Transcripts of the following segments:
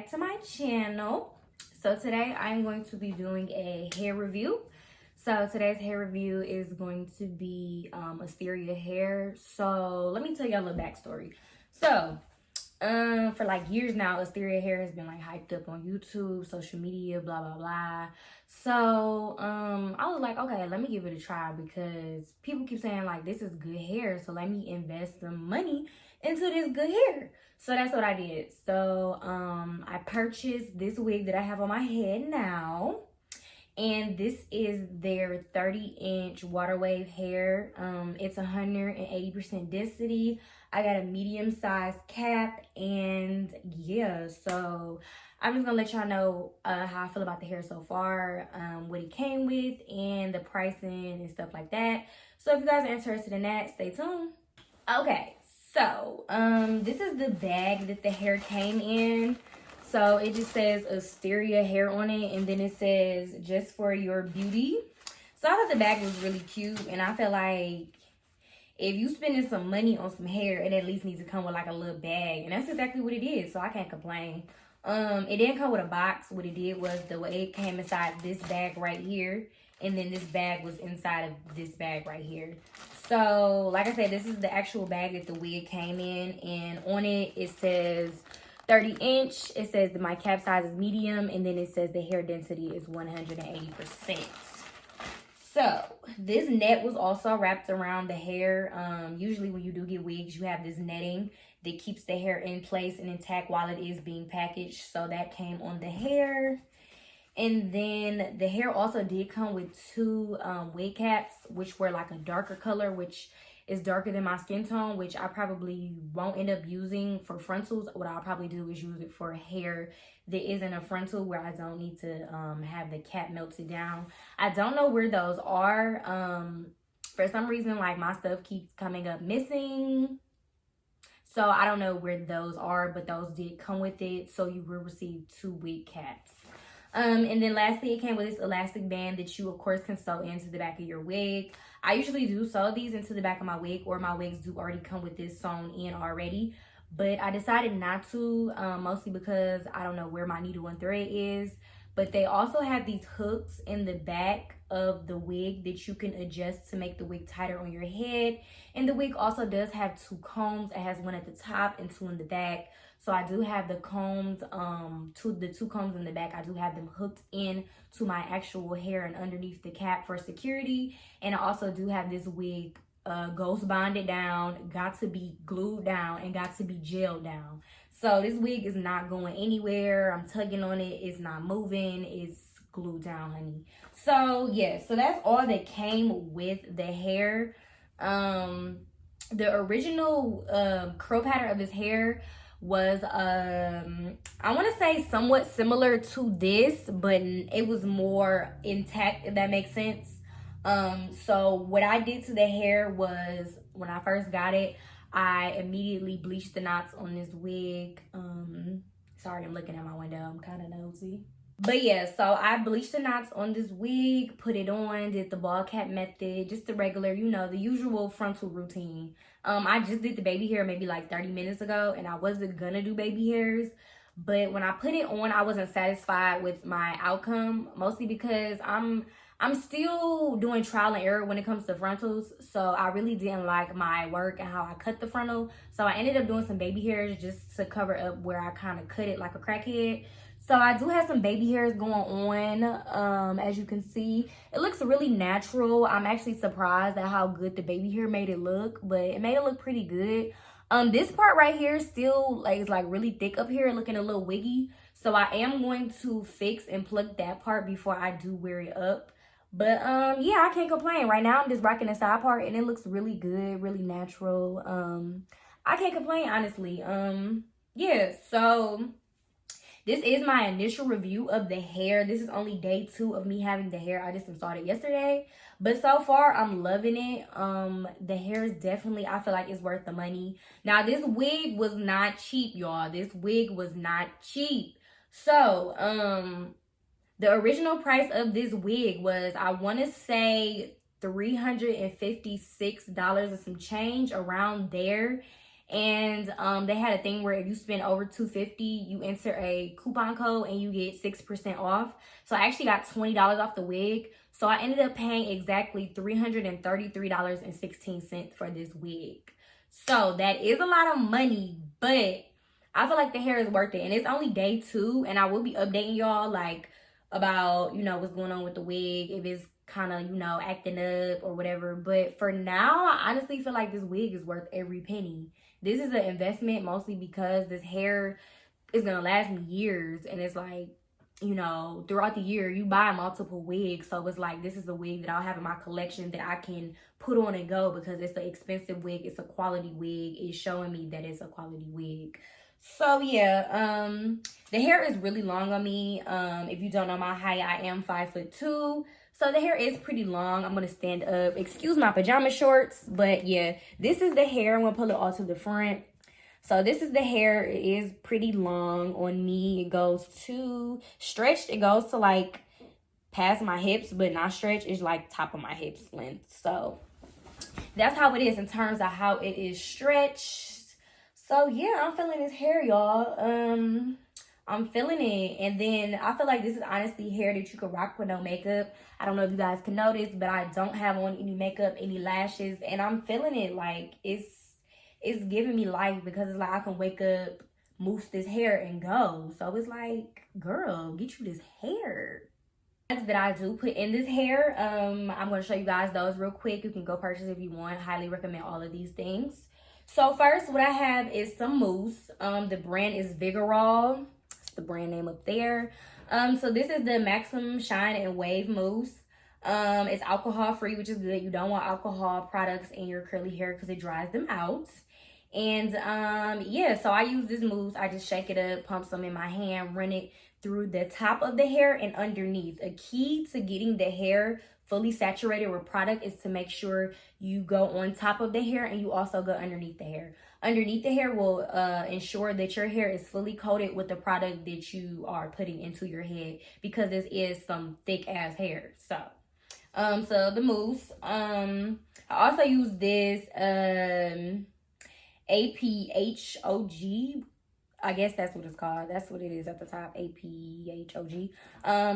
back to my channel. So today I'm going to be doing a hair review. So today's hair review is going to be Asteria hair. So let me tell y'all a little backstory. So for like years now, Asteria hair has been like hyped up on YouTube, social media, blah blah blah. So I was like, okay, let me give it a try because people keep saying like this is good hair, so let me invest some money into this good hair. So that's what I did. So I purchased this wig that I have on my head now. And this is their 30-inch water wave hair. It's 180% density. I got a medium-sized cap, and yeah, so I'm just gonna let y'all know how I feel about the hair so far, what it came with, and the pricing and stuff like that. So if you guys are interested in that, stay tuned. Okay, so this is the bag that the hair came in. So it just says Asteria hair on it, and then it says just for your beauty. So I thought the bag was really cute, and I feel like if you spending some money on some hair, it at least needs to come with like a little bag, and that's exactly what it is. So I can't complain. It didn't come with a box. What it did was the way it came inside this bag right here, and then this bag was inside of this bag right here. So like I said, this is the actual bag that the wig came in, and on it it says 30-inch. It says that my cap size is medium, and then it says the hair density is 180%. So this net was also wrapped around the hair. Usually when you do get wigs, you have this netting that keeps the hair in place and intact while it is being packaged. So that came on the hair. And then the hair also did come with two wig caps, which were like a darker color, which is darker than my skin tone, which I probably won't end up using for frontals. What I'll probably do is use it for hair that isn't a frontal, where I don't need to have the cap melted down. I don't know where those are. For some reason, like my stuff keeps coming up missing. So I don't know where those are, but those did come with it. So you will receive two wig caps. And then lastly, it came with this elastic band that you of course can sew into the back of your wig. I usually do sew these into the back of my wig, or my wigs do already come with this sewn in already. But I decided not to, mostly because I don't know where my needle and thread is. But they also have these hooks in the back of the wig that you can adjust to make the wig tighter on your head. And the wig also does have two combs. It has one at the top and two in the back. So I do have the combs, the two combs in the back, I do have them hooked in to my actual hair and underneath the cap for security. And I also do have this wig ghost bonded down, got to be glued down, and got to be gelled down. So this wig is not going anywhere. I'm tugging on it. It's not moving. It's glued down, honey. So yeah, so that's all that came with the hair. The original curl pattern of this hair was I want to say somewhat similar to this, but it was more intact, if that makes sense. So what I did to the hair was, when I first got it, I immediately bleached the knots on this wig. Sorry, I'm looking at my window, I'm kind of nosy. But yeah, so I bleached the knots on this wig, put it on, did the ball cap method, just the regular, you know, the usual frontal routine. I just did the baby hair maybe like 30 minutes ago, and I wasn't gonna do baby hairs. But when I put it on, I wasn't satisfied with my outcome, mostly because I'm still doing trial and error when it comes to frontals. So I really didn't like my work and how I cut the frontal. So I ended up doing some baby hairs just to cover up where I kind of cut it like a crackhead. So I do have some baby hairs going on, as you can see. It looks really natural. I'm actually surprised at how good the baby hair made it look, but it made it look pretty good. This part right here still like is like really thick up here, looking a little wiggy. So I am going to fix and pluck that part before I do wear it up. But yeah, I can't complain. Right now I'm just rocking the side part, and it looks really good, really natural. I can't complain, honestly. Yeah, so this is my initial review of the hair. This is only day 2 of me having the hair. I just installed it yesterday. But so far, I'm loving it. The hair is definitely, I feel like it's worth the money. Now, this wig was not cheap, y'all. This wig was not cheap. So, the original price of this wig was, I want to say $356 and some change, around there. And they had a thing where if you spend over $250, you enter a coupon code and you get 6% off. So I actually got $20 off the wig. So I ended up paying exactly $333.16 for this wig. So that is a lot of money, but I feel like the hair is worth it. And it's only day 2, and I will be updating y'all like about, you know, what's going on with the wig, if it's kind of, you know, acting up or whatever. But for now, I honestly feel like this wig is worth every penny. This is an investment mostly because this hair is gonna last me years, and it's like, you know, throughout the year you buy multiple wigs, so it's like this is a wig that I'll have in my collection that I can put on and go because it's an expensive wig, it's a quality wig, it's showing me that it's a quality wig. So yeah, the hair is really long on me. If you don't know my height, I am 5'2", so the hair is pretty long. I'm gonna stand up, excuse my pajama shorts, but yeah, this is the hair. I'm gonna pull it all to the front. So this is the hair. It is pretty long on me. It goes to stretched. It goes to like past my hips, but not stretched. It's like top of my hips length. So that's how it is in terms of how it is stretched. So yeah, I'm feeling this hair, y'all. I'm feeling it. And then I feel like this is honestly hair that you could rock with no makeup. I don't know if you guys can notice, but I don't have on any makeup, any lashes, and I'm feeling it. Like it's giving me life because it's like I can wake up, mousse this hair, and go. So it's like, girl, get you this hair. That I do put in this hair, I'm going to show you guys those real quick. You can go purchase if you want. Highly recommend all of these things. So first, what I have is some mousse. The brand is Vigorol. It's the brand name up there. So this is the Maximum Shine and Wave mousse. It's alcohol free, which is good. You don't want alcohol products in your curly hair because it dries them out. And yeah, so I use this mousse. I just shake it up, pump some in my hand, run it through the top of the hair and underneath. A key to getting the hair fully saturated with product is to make sure you go on top of the hair and you also go underneath the hair. Underneath the hair will ensure that your hair is fully coated with the product that you are putting into your head, because this is some thick ass hair. So the mousse. I also use this APHOG. I guess that's what it's called. That's what it is at the top, APHOG.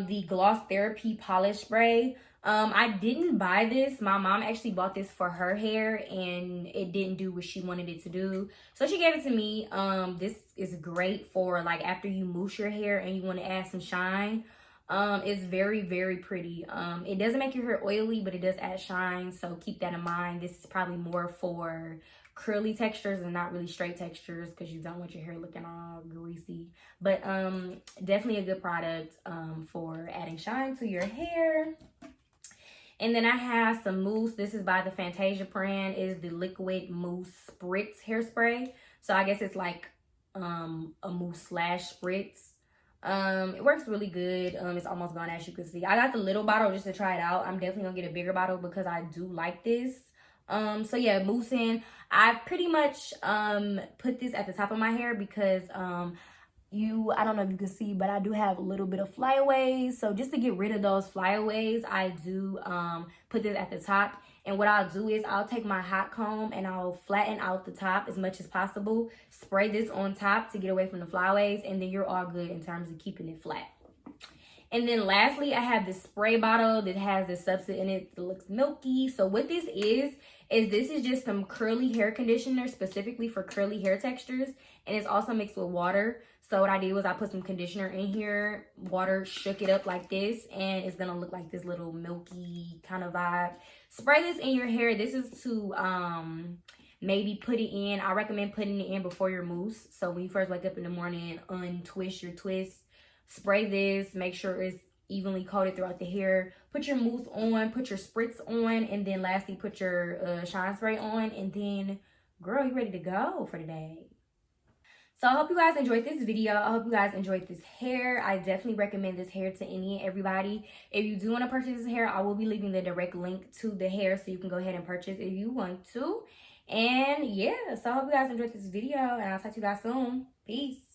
The Gloss Therapy Polish Spray. I didn't buy this. My mom actually bought this for her hair and it didn't do what she wanted it to do. So she gave it to me. This is great for like after you mousse your hair and you want to add some shine. It's very, very pretty. It doesn't make your hair oily, but it does add shine. So keep that in mind. This is probably more for curly textures and not really straight textures because you don't want your hair looking all greasy. But definitely a good product for adding shine to your hair. And then I have some mousse. This is by the Fantasia brand. It is the Liquid Mousse Spritz Hairspray. So I guess it's like a mousse slash spritz. It works really good. It's almost gone, as you can see. I got the little bottle just to try it out. I'm definitely gonna get a bigger bottle because I do like this. So yeah, moussing. I pretty much put this at the top of my hair because I don't know if you can see, but I do have a little bit of flyaways. So just to get rid of those flyaways, I do put this at the top. And what I'll do is I'll take my hot comb and I'll flatten out the top as much as possible. Spray this on top to get away from the flyaways, and then you're all good in terms of keeping it flat. And then lastly, I have this spray bottle that has this substance in it that looks milky. So what this is this is just some curly hair conditioner specifically for curly hair textures. And it's also mixed with water. So what I did was I put some conditioner in here, water, shook it up like this, and it's gonna look like this little milky kind of vibe. Spray this in your hair. This is to maybe put it in. I recommend putting it in before your mousse. So when you first wake up in the morning, untwist your twist. Spray this, make sure it's evenly coated throughout the hair. Put your mousse on, put your spritz on, and then lastly put your shine spray on, and then girl, you're ready to go for the day. So I hope you guys enjoyed this video. I hope you guys enjoyed this hair. I definitely recommend this hair to any and everybody. If you do want to purchase this hair, I will be leaving the direct link to the hair so you can go ahead and purchase if you want to. And yeah, so I hope you guys enjoyed this video, and I'll talk to you guys soon. Peace.